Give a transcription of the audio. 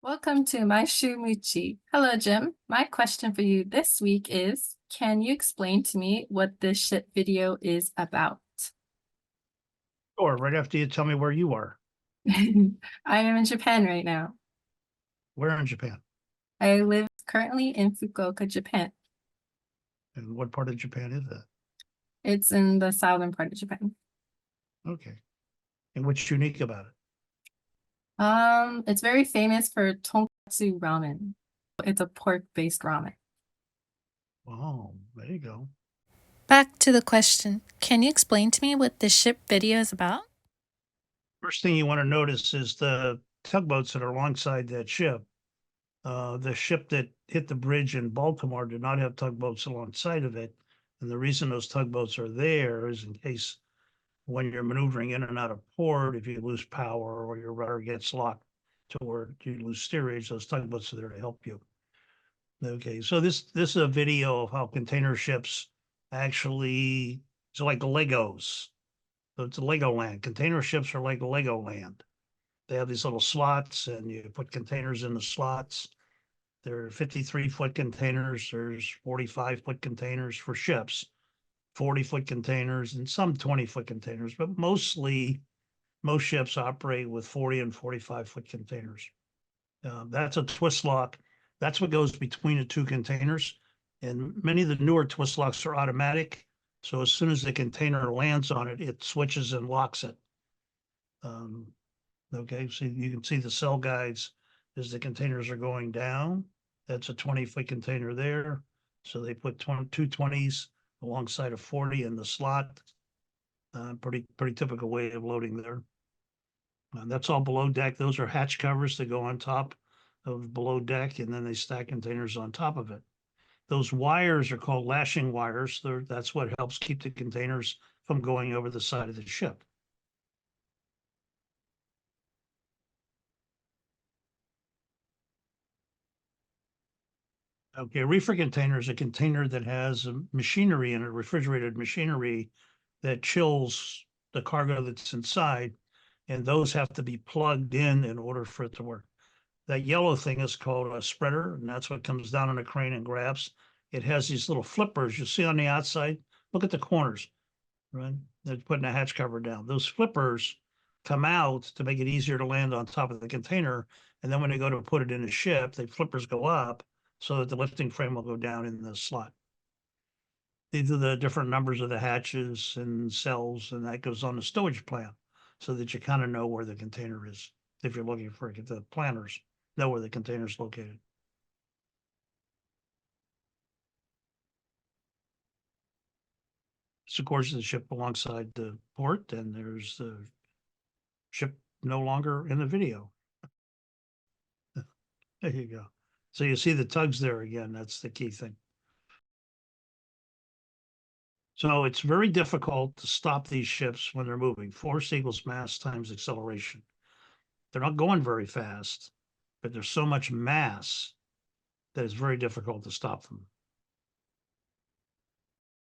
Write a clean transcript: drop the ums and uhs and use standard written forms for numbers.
Welcome to MAISHUU Mucci. Hello, Jim. My question for you this week is, can you explain to me what this ship video is about? Or right after you tell me where you are. I am in Japan right now. Where in Japan? I live currently in Fukuoka, Japan. And what part of Japan is that? It's in the southern part of Japan. Okay. And what's unique about it? It's very famous for tonkatsu ramen. It's a pork-based ramen. Oh, there you go. Back to the question. Can you explain to me what this ship video is about? First thing you want to notice is the tugboats that are alongside that ship. The ship that hit the bridge in Baltimore did not have tugboats alongside of it. And the reason those tugboats are there is in case when you're maneuvering in and out of port, if you lose power or your rudder gets locked to where you lose steerage, those tugboats are there to help you. Okay, so this is a video of how container ships actually, it's like Legos. So it's a Lego land. Container ships are like Lego land. They have these little slots and you put containers in the slots. There are 53-foot containers. There's 45-foot containers for ships, 40-foot containers, and some 20-foot containers, but mostly most ships operate with 40 and 45-foot containers. That's a twist lock. That's what goes between the two containers. And many of the newer twist locks are automatic. So as soon as the container lands on it, it switches and locks it. Okay, so you can see the cell guides as the containers are going down. That's a 20-foot container there. So they put 2 20s alongside a 40 in the slot. Pretty typical way of loading there. That's all below deck. Those are hatch covers that go on top of below deck, and then they stack containers on top of it. Those wires are called lashing wires. That's what helps keep the containers from going over the side of the ship. Okay, a reefer container is a container that has machinery in it, refrigerated machinery that chills the cargo that's inside, and those have to be plugged in order for it to work. That yellow thing is called a spreader, and that's what comes down on a crane and grabs. It has these little flippers you see on the outside. Look at the corners, right? They're putting a hatch cover down. Those flippers come out to make it easier to land on top of the container. And then when they go to put it in the ship, the flippers go up so that the lifting frame will go down in the slot. These are the different numbers of the hatches and cells, and that goes on the stowage plan so that you kind of know where the container is if you're looking for it. The planners know where the container is located. So, of course, the ship alongside the port, and there's the ship no longer in the video. There you go. So you see the tugs there again. That's the key thing. So it's very difficult to stop these ships when they're moving. Force equals mass times acceleration. They're not going very fast, but there's so much mass that it's very difficult to stop them.